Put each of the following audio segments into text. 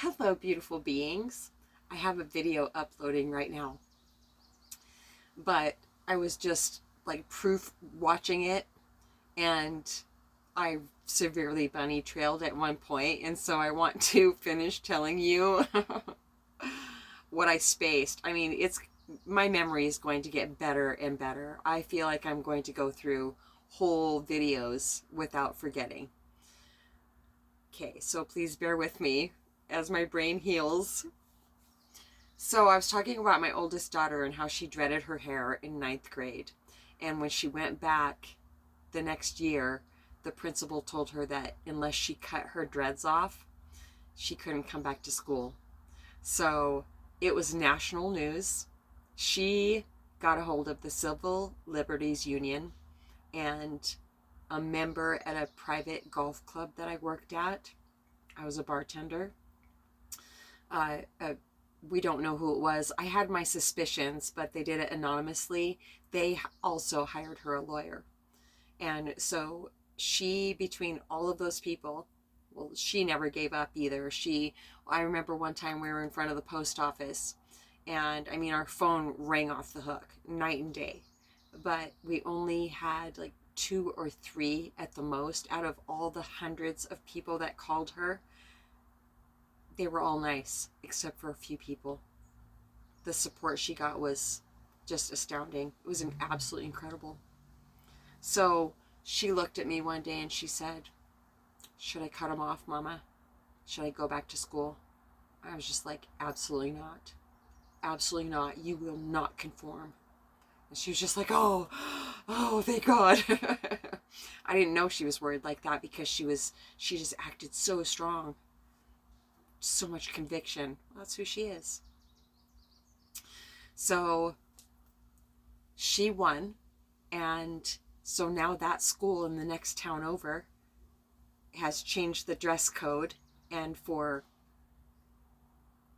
Hello, beautiful beings. I have a video uploading right now, but I was just like proof watching it, and I severely bunny trailed at one point, and so I want to finish telling you what I spaced. I mean, my memory is going to get better and better. I feel like I'm going to go through whole videos without forgetting. Okay, so please bear with me as my brain heals. So I was talking about my oldest daughter and how she dreaded her hair in ninth grade. And when she went back the next year, the principal told her that unless she cut her dreads off, she couldn't come back to school. So it was national news. She got a hold of the Civil Liberties Union, and a member at a private golf club that I worked at. I was a bartender. Uh, uh, we don't know who it was. I had my suspicions, but they did it anonymously. They also hired her a lawyer. And so she, between all of those people, well, she never gave up either. I remember one time we were in front of the post office, and I mean, our phone rang off the hook night and day. But we only had like 2 or 3 at the most out of all the hundreds of people that called her. They were all nice, except for a few people. The support she got was just astounding. It was absolutely incredible. So she looked at me one day and she said, "Should I cut them off, Mama? Should I go back to school?" I was just like, "Absolutely not. Absolutely not. You will not conform." And she was just like, "Oh, thank God." I didn't know she was worried like that because she just acted so strong. So much conviction. That's who she is. So she won, and so now that school in the next town over has changed the dress code, and for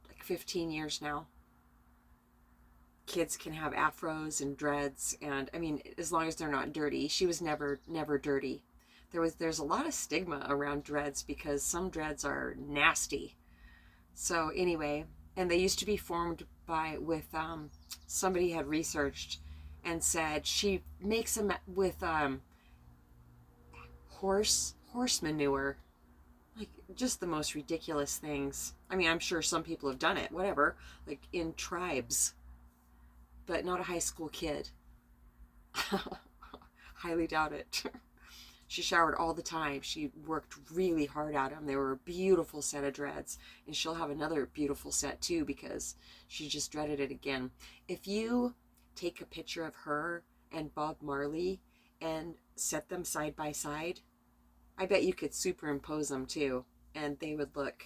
like 15 years now, kids can have afros and dreads, and I mean, as long as they're not dirty. She was never dirty. There's a lot of stigma around dreads because some dreads are nasty. So anyway, and they used to be formed with somebody had researched and said she makes them with horse manure, like just the most ridiculous things. I mean, I'm sure some people have done it, whatever, like in tribes, but not a high school kid. Highly doubt it. She showered all the time. She worked really hard at them. They were a beautiful set of dreads. And she'll have another beautiful set too because she just dreaded it again. If you take a picture of her and Bob Marley and set them side by side, I bet you could superimpose them too. And they would look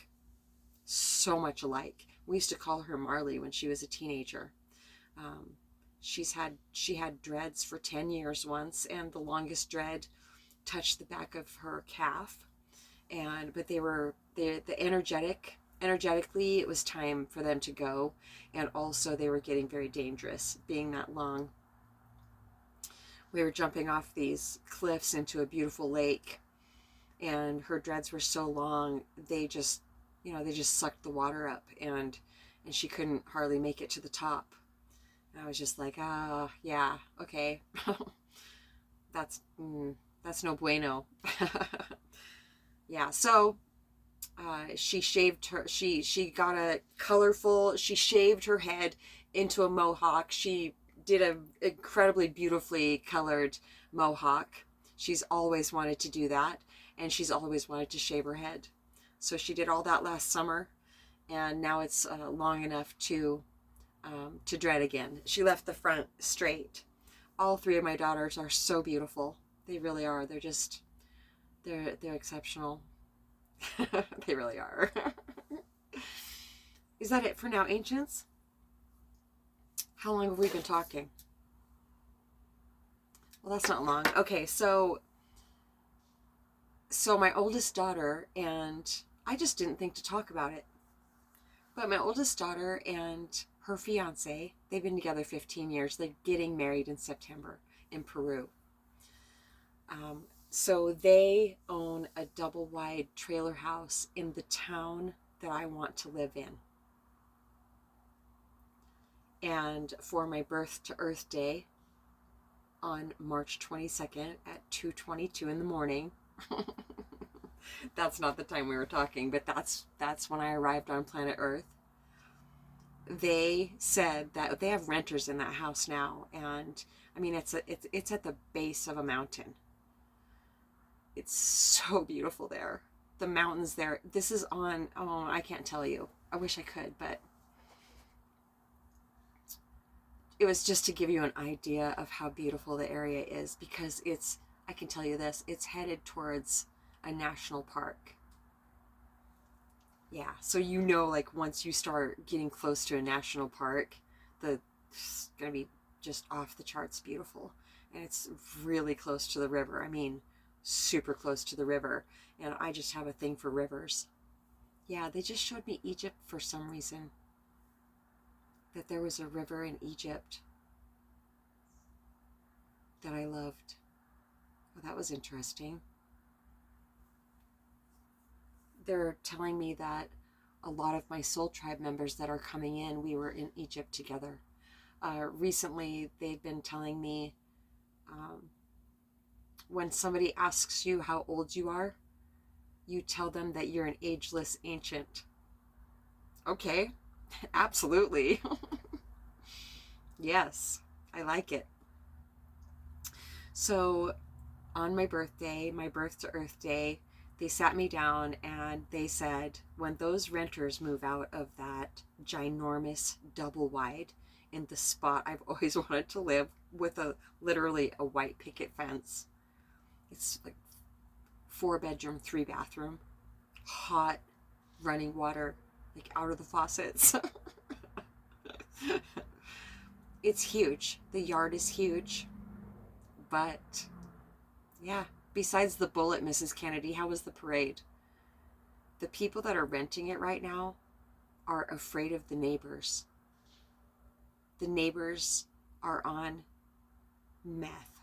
so much alike. We used to call her Marley when she was a teenager. She had dreads for 10 years once, and the longest dread touched the back of her calf, but the energetically it was time for them to go, and also they were getting very dangerous being that long. We were jumping off these cliffs into a beautiful lake, and her dreads were so long they just sucked the water up, and she couldn't hardly make it to the top. And I was just like, yeah, okay. that's no bueno. Yeah, so she shaved her, she shaved her head into a mohawk. She did an incredibly beautifully colored mohawk. She's always wanted to do that, and she's always wanted to shave her head. So she did all that last summer, and now it's long enough to dread again. She left the front straight. All 3 of my daughters are so beautiful. They really are. They're exceptional. They really are. Is that it for now, ancients? How long have we been talking? Well, that's not long. Okay, so my oldest daughter, and I just didn't think to talk about it, but my oldest daughter and her fiance, they've been together 15 years. They're getting married in September in Peru. So they own a double wide trailer house in the town that I want to live in. And for my birth to earth day on March 22nd at 2:22 in the morning, that's not the time we were talking, but that's when I arrived on planet Earth. They said that they have renters in that house now, and I mean it's at the base of a mountain. It's so beautiful there. The mountains there. This is on, oh, I can't tell you. I wish I could, but it was just to give you an idea of how beautiful the area is, because it's, I can tell you this, it's headed towards a national park. Yeah, so you know, like once you start getting close to a national park, it's gonna be just off the charts beautiful. And it's really close to the river. I mean, super close to the river. And I just have a thing for rivers. Yeah, they just showed me Egypt for some reason. That there was a river in Egypt that I loved. Well, that was interesting. They're telling me that a lot of my soul tribe members that are coming in, we were in Egypt together. Recently, they've been telling me when somebody asks you how old you are, you tell them that you're an ageless ancient. Okay, absolutely. Yes, I like it. So on my birthday, my birth to earth day, they sat me down and they said, when those renters move out of that ginormous double wide in the spot I've always wanted to live with, literally a white picket fence. It's like 4-bedroom, 3-bathroom, hot running water, like out of the faucets. It's huge. The yard is huge. But yeah, besides the bullet, Mrs. Kennedy, how was the parade? The people that are renting it right now are afraid of the neighbors. The neighbors are on meth,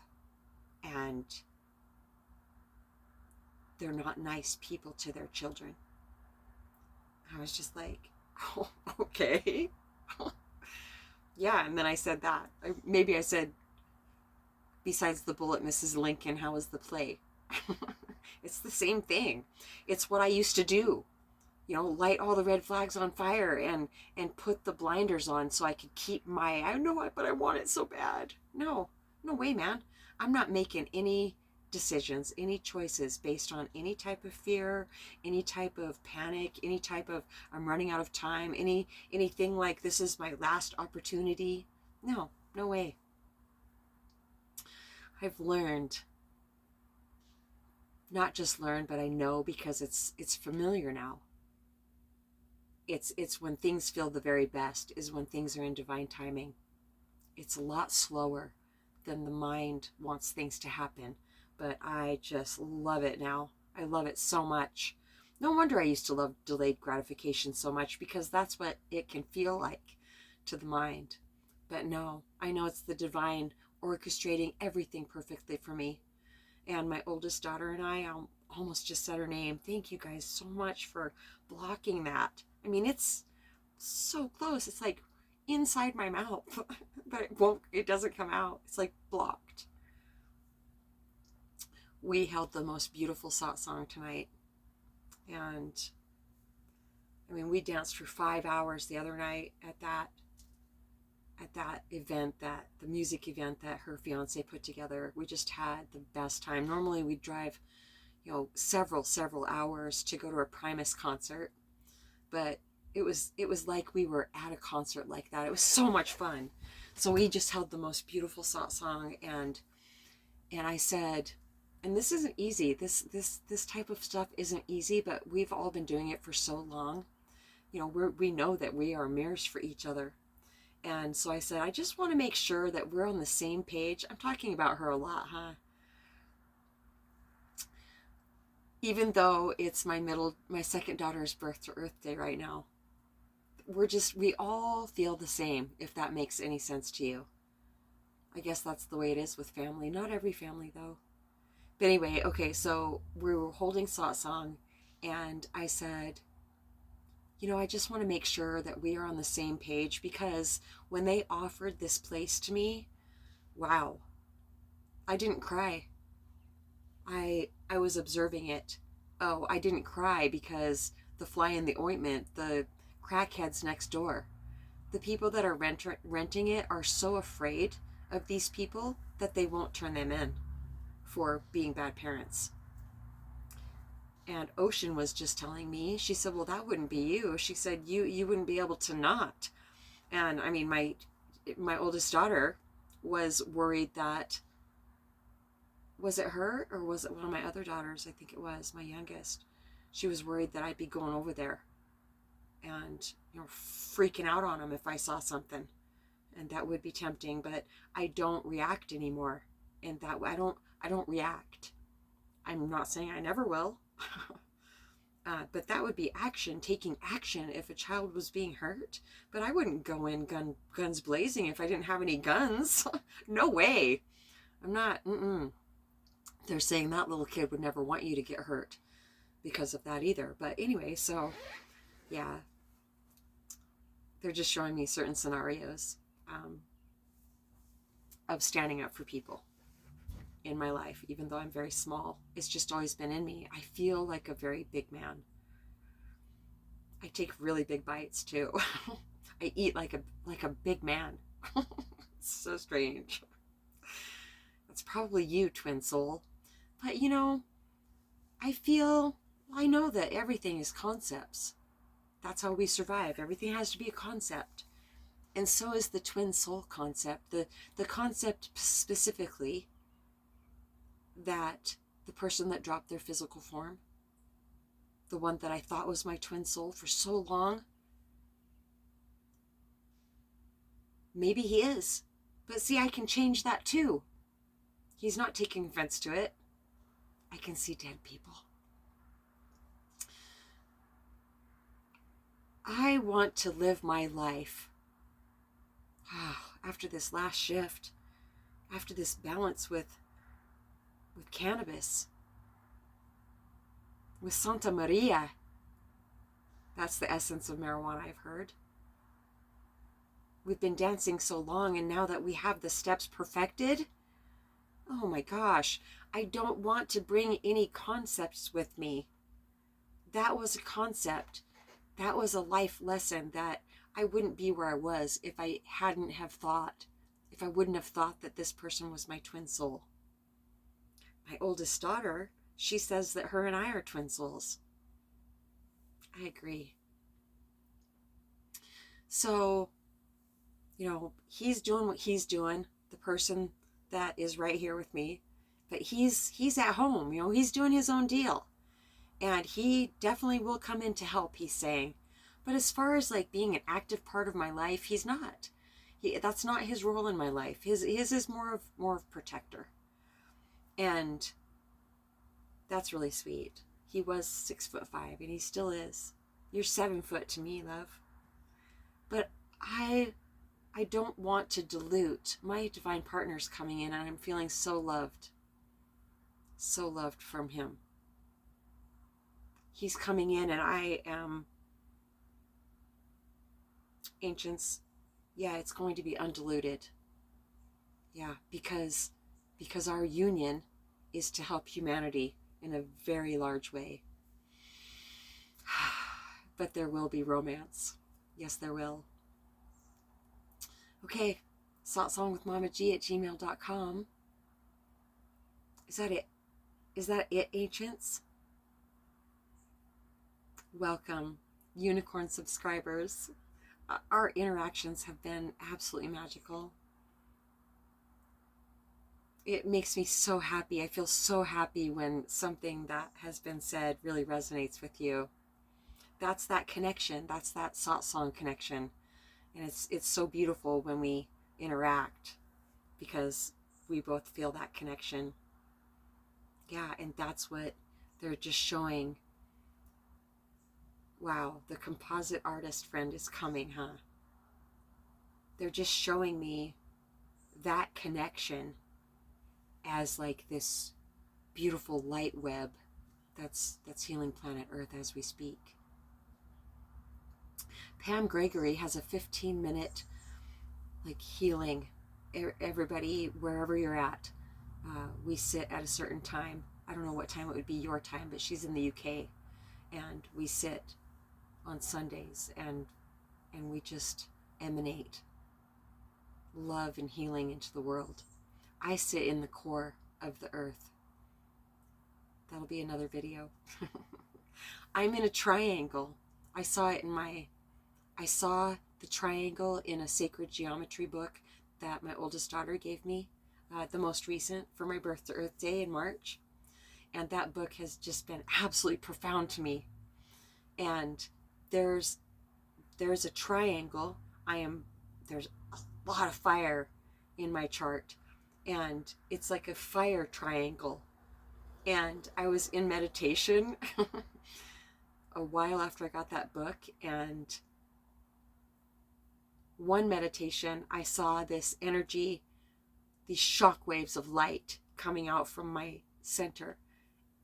and they're not nice people to their children. I was just like, oh, okay. Yeah, and then I said that. Maybe I said, besides the bullet, Mrs. Lincoln, how was the play? It's the same thing. It's what I used to do. You know, light all the red flags on fire and put the blinders on so I could keep my, I know it, but I want it so bad. No way, man. I'm not making any decisions, any choices based on any type of fear, any type of panic, any type of I'm running out of time, anything like this is my last opportunity. No way. I've learned, not just learned, but I know because it's familiar now. It's when things feel the very best is when things are in divine timing. It's a lot slower than the mind wants things to happen, but I just love it now. I love it so much. No wonder I used to love delayed gratification so much, because that's what it can feel like to the mind. But no, I know it's the divine orchestrating everything perfectly for me. And my oldest daughter and I almost just said her name. Thank you guys so much for blocking that. I mean, it's so close. It's like inside my mouth, but it doesn't come out. It's like blocked. We held the most beautiful satsang tonight. And I mean, we danced for 5 hours the other night at that event, that the music event that her fiance put together. We just had the best time. Normally we drive, you know, several hours to go to a Primus concert, but it was like we were at a concert like that. It was so much fun. So we just held the most beautiful satsang, and I said, and this isn't easy. This type of stuff isn't easy, but we've all been doing it for so long. You know, we know that we are mirrors for each other. And so I said, I just want to make sure that we're on the same page. I'm talking about her a lot, huh? Even though it's my second daughter's birth to earth day right now. We all feel the same, if that makes any sense to you. I guess that's the way it is with family. Not every family, though. But anyway, okay, so we were holding satsang, and I said, I just want to make sure that we are on the same page, because when they offered this place to me, wow, I didn't cry. I was observing it. Oh, I didn't cry because the fly in the ointment, the crackheads next door, the people that are renting it are so afraid of these people that they won't turn them in for being bad parents. And Ocean was just telling me, she said, well, that wouldn't be you. She said, you wouldn't be able to not. And I mean, my oldest daughter was worried that, was it her or was it one of my other daughters? I think it was my youngest. She was worried that I'd be going over there and, freaking out on them if I saw something. And that would be tempting, but I don't react anymore. And that I don't react. I'm not saying I never will. But that would be action, taking action if a child was being hurt. But I wouldn't go in guns blazing if I didn't have any guns. No way. I'm not. They're saying that little kid would never want you to get hurt because of that either. But anyway, so yeah, they're just showing me certain scenarios of standing up for people in my life, even though I'm very small. It's just always been in me. I feel like a very big man. I take really big bites too. I eat like a big man. It's so strange. That's probably you, twin soul. But I know that everything is concepts. That's how we survive. Everything has to be a concept. And so is the twin soul concept. The concept specifically that the person that dropped their physical form, the one that I thought was my twin soul for so long, maybe he is. But see, I can change that too. He's not taking offense to it. I can see dead people. I want to live my life after this last shift, after this balance with cannabis, with Santa Maria. That's the essence of marijuana, I've heard. We've been dancing so long, and now that we have the steps perfected, oh my gosh, I don't want to bring any concepts with me. That was a concept. That was a life lesson that I wouldn't be where I was if I wouldn't have thought that this person was my twin soul. My oldest daughter, she says that her and I are twin souls. I agree. So, he's doing what he's doing, the person that is right here with me, but he's at home, he's doing his own deal. And he definitely will come in to help, he's saying. But as far as like being an active part of my life, he's not. That's not his role in my life. His is more of protector. And that's really sweet. He was 6'5", and he still is. You're 7 foot to me, love. But I don't want to dilute. My divine partner's coming in, and I'm feeling so loved from him. He's coming in, and I am, ancients, yeah, it's going to be undiluted. Yeah, because our union is to help humanity in a very large way. But there will be romance. Yes, there will. Okay, satsangwithmamaji@gmail.com. Is that it? Is that it, ancients? Welcome, unicorn subscribers. Our interactions have been absolutely magical. It makes me so happy. I feel so happy when something that has been said really resonates with you. That's that connection. That's that satsang connection. And it's so beautiful when we interact because we both feel that connection. Yeah, and that's what they're just showing. Wow, the composite artist friend is coming, huh? They're just showing me that connection as like this beautiful light web that's healing planet Earth as we speak. Pam Gregory has a 15-minute like healing. Everybody, wherever you're at, we sit at a certain time. I don't know what time it would be your time, but she's in the UK, and we sit on Sundays, and we just emanate love and healing into the world. I sit in the core of the earth. That'll be another video. I'm in a triangle. I saw the triangle in a sacred geometry book that my oldest daughter gave me, the most recent, for my birth to Earth Day in March. And that book has just been absolutely profound to me. And there's a triangle. There's a lot of fire in my chart, and it's like a fire triangle. And I was in meditation a while after I got that book, and one meditation I saw this energy, these shock waves of light coming out from my center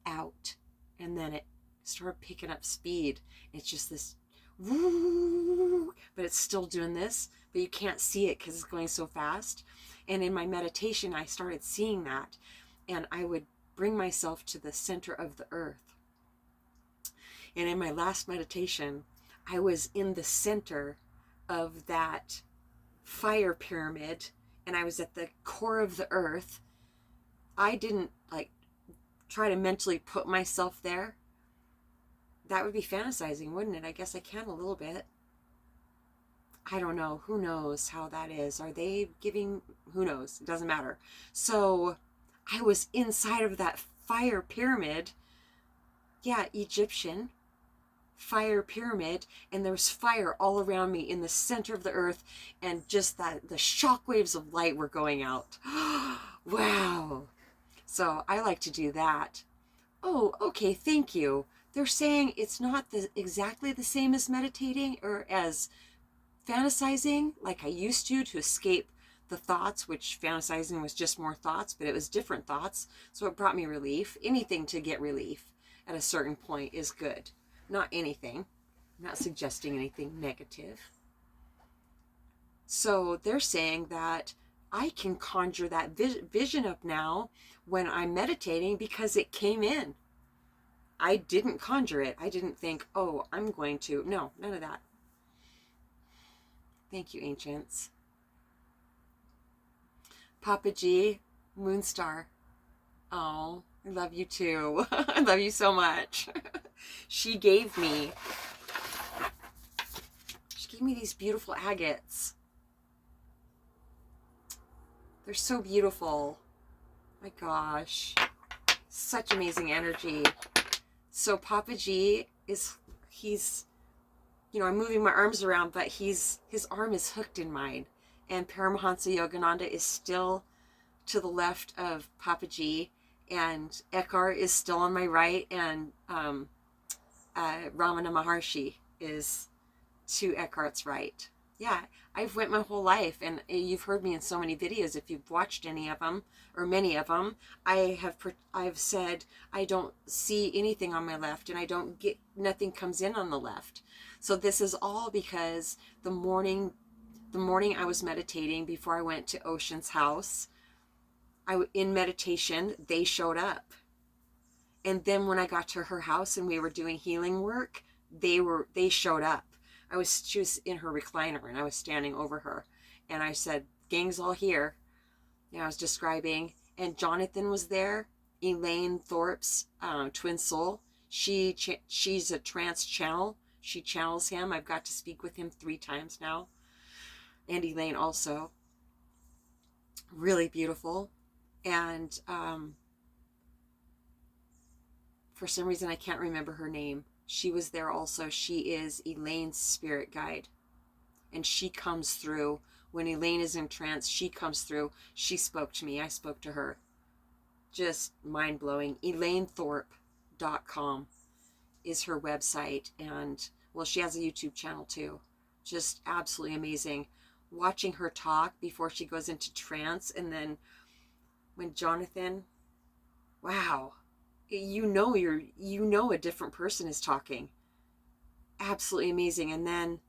out, and then it started picking up speed. It's just this woo, but it's still doing this, but you can't see it because it's going so fast. And in my meditation I started seeing that, and I would bring myself to the center of the earth. And in my last meditation I was in the center of that fire pyramid, and I was at the core of the earth. I didn't like try to mentally put myself there. That would be fantasizing, wouldn't it? I guess I can a little bit. I don't know. Who knows how that is? Are they giving? Who knows? It doesn't matter. So I was inside of that fire pyramid. Yeah, Egyptian fire pyramid, and there was fire all around me in the center of the earth, and just that the shock waves of light were going out. Wow. So I like to do that. Oh, okay, thank you. They're saying it's not exactly the same as meditating or as fantasizing like I used to escape the thoughts, which fantasizing was just more thoughts, but it was different thoughts. So it brought me relief. Anything to get relief at a certain point is good. Not anything. I'm not suggesting anything negative. So they're saying that I can conjure that vision up now when I'm meditating because it came in. I didn't conjure it. I didn't think, oh, I'm going to. No, none of that. Thank you, ancients. Papa G, Moonstar. Oh, I love you too. I love you so much. She gave me these beautiful agates. They're so beautiful. My gosh. Such amazing energy. So Papa G he's, I'm moving my arms around, but his arm is hooked in mine. And Paramahansa Yogananda is still to the left of Papa G, and Eckhart is still on my right, and Ramana Maharshi is to Eckhart's right. Yeah, I've went my whole life, and you've heard me in so many videos. If you've watched any of them or many of them, I've said I don't see anything on my left, and nothing comes in on the left. So this is all because the morning I was meditating before I went to Ocean's house, in meditation, they showed up. And then when I got to her house and we were doing healing work, they showed up. She was in her recliner, and I was standing over her, and I said, gang's all here. And I was describing, and Jonathan was there, Elaine Thorpe's twin soul. She's a trance channel. She channels him. I've got to speak with him 3 times now. And Elaine also. Really beautiful. And for some reason I can't remember her name. She was there also. She is Elaine's spirit guide. And she comes through. When Elaine is in trance, she comes through. She spoke to me. I spoke to her. Just mind-blowing. ElaineThorpe.com is her website. And, well, she has a YouTube channel too. Just absolutely amazing. Watching her talk before she goes into trance, and then when Jonathan, wow, you know a different person is talking. Absolutely amazing. And then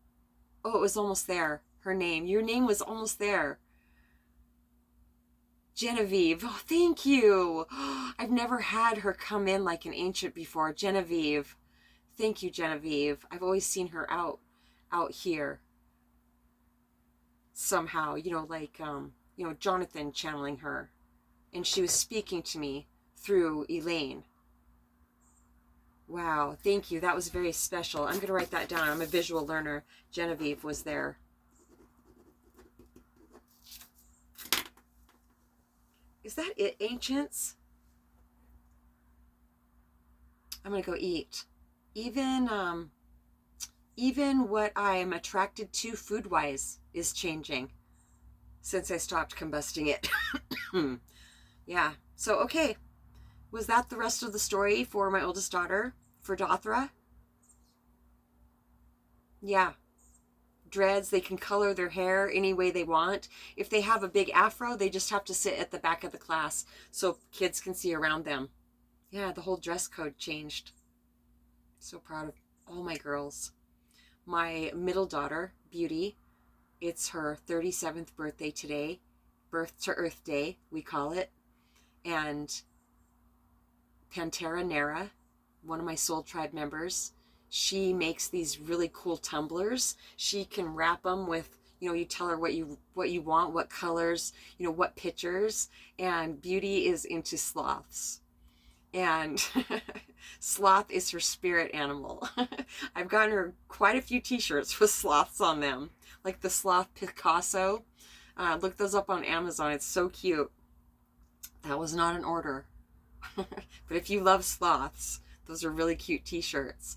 Oh, it was almost there. Her name. Your name was almost there. Genevieve. Oh, thank you. I've never had her come in like an ancient before. Genevieve. Thank you, Genevieve. I've always seen her out here somehow, like Jonathan channeling her. And she was speaking to me through Elaine. Wow, thank you. That was very special. I'm going to write that down. I'm a visual learner. Genevieve was there. Is that it, ancients? I'm going to go eat. Even what I'm attracted to food-wise is changing since I stopped combusting it. Yeah. So, okay. Was that the rest of the story for my oldest daughter, for Dothra? Yeah. Dreads, they can color their hair any way they want. If they have a big afro, they just have to sit at the back of the class so kids can see around them. Yeah, the whole dress code changed. So proud of all my girls. My middle daughter, Beauty, it's her 37th birthday today. Birth to Earth Day, we call it. And Pantera Nera, one of my Soul Tribe members, she makes these really cool tumblers. She can wrap them with, you tell her what you want, what colors, what pictures. And Beauty is into sloths. And sloth is her spirit animal. I've gotten her quite a few t-shirts with sloths on them, like the sloth Picasso. Look those up on Amazon. It's so cute. That was not an order. But if you love sloths, those are really cute t-shirts.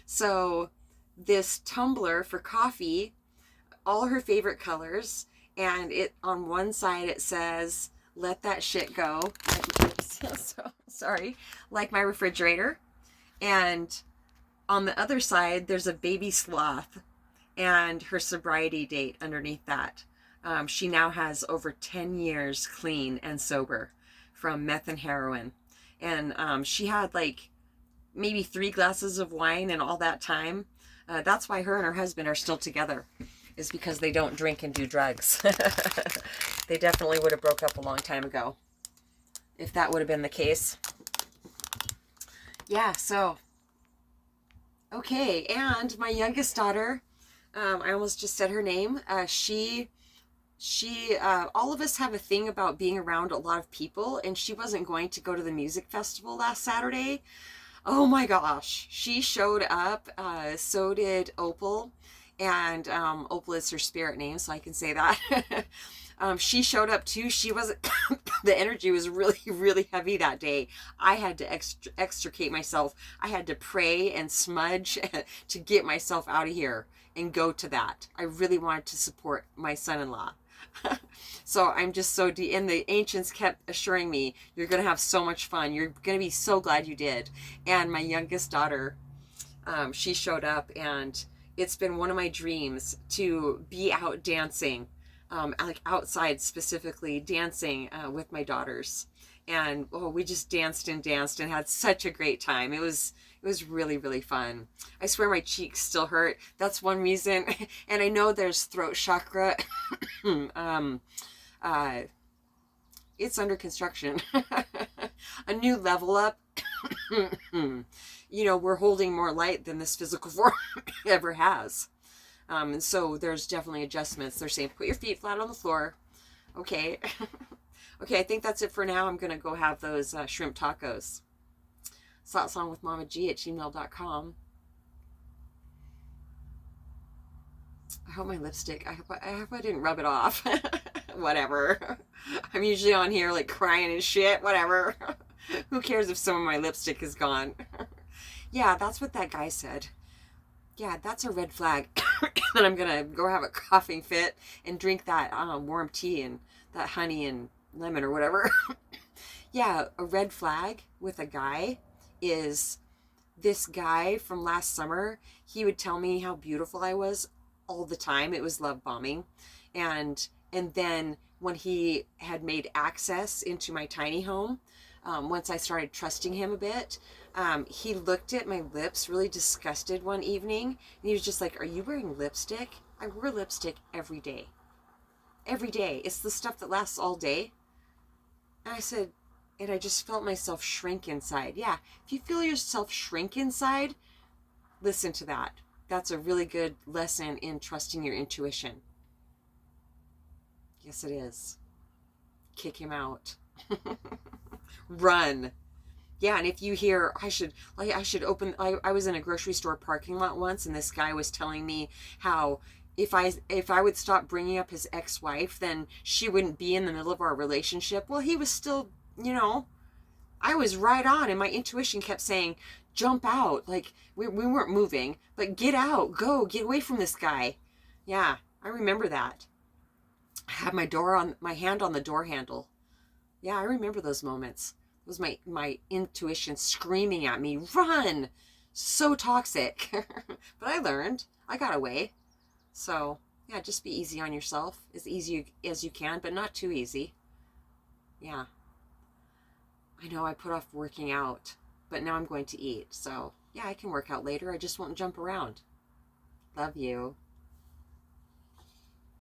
So this tumbler for coffee, all her favorite colors, and it on one side it says, "Let that shit go." So, sorry, like my refrigerator. And on the other side, there's a baby sloth and her sobriety date underneath that. She now has over 10 years clean and sober from meth and heroin. And she had like maybe 3 glasses of wine in all that time. That's why her and her husband are still together, is because they don't drink and do drugs. They definitely would have broke up a long time ago if that would have been the case. Yeah, so, okay. And my youngest daughter, I almost just said her name. She all of us have a thing about being around a lot of people, and she wasn't going to go to the music festival last Saturday. Oh my gosh, she showed up. So did Opal, and Opal is her spirit name, so I can say that. She showed up too. She wasn't, the energy was really, really heavy that day. I had to extricate myself. I had to pray and smudge to get myself out of here and go to that. I really wanted to support my son-in-law. So I'm just so and the ancients kept assuring me, you're going to have so much fun. You're going to be so glad you did. And my youngest daughter, she showed up, and it's been one of my dreams to be out dancing, like outside specifically, dancing with my daughters. And we just danced and had such a great time. It was really, really fun. I swear my cheeks still hurt. That's one reason. And I know there's throat chakra. It's under construction. A new level up. We're holding more light than this physical form ever has. And so there's definitely adjustments. They're saying, put your feet flat on the floor. Okay. Okay, I think that's it for now. I'm going to go have those shrimp tacos. satsangwithmamaji@gmail.com. I hope my lipstick, I hope I didn't rub it off. Whatever. I'm usually on here like crying and shit. Whatever. Who cares if some of my lipstick is gone? Yeah, that's what that guy said. Yeah, that's a red flag. Then I'm going to go have a coughing fit and drink that warm tea and that honey and lemon or whatever. Yeah, a red flag with a guy is this guy from last summer. He would tell me how beautiful I was all the time. It was love bombing. And then when he had made access into my tiny home, once I started trusting him a bit. He looked at my lips really disgusted one evening, and he was just like, "Are you wearing lipstick?" I wear lipstick every day. Every day. It's the stuff that lasts all day. And I said, and I just felt myself shrink inside. Yeah, if you feel yourself shrink inside, listen to that. That's a really good lesson in trusting your intuition. Yes, it is. Kick him out. Run. Yeah, and if you hear, I should open, I was in a grocery store parking lot once, and this guy was telling me how if I would stop bringing up his ex-wife, then she wouldn't be in the middle of our relationship. Well, he was still, I was right on, and my intuition kept saying, jump out. Like, we weren't moving, but get out, go, get away from this guy. Yeah, I remember that. I had my hand on the door handle. Yeah, I remember those moments. It was my intuition screaming at me, run! So toxic. But I learned. I got away. So, yeah, just be easy on yourself. As easy as you can, but not too easy. Yeah. I know I put off working out, but now I'm going to eat. So, yeah, I can work out later. I just won't jump around. Love you.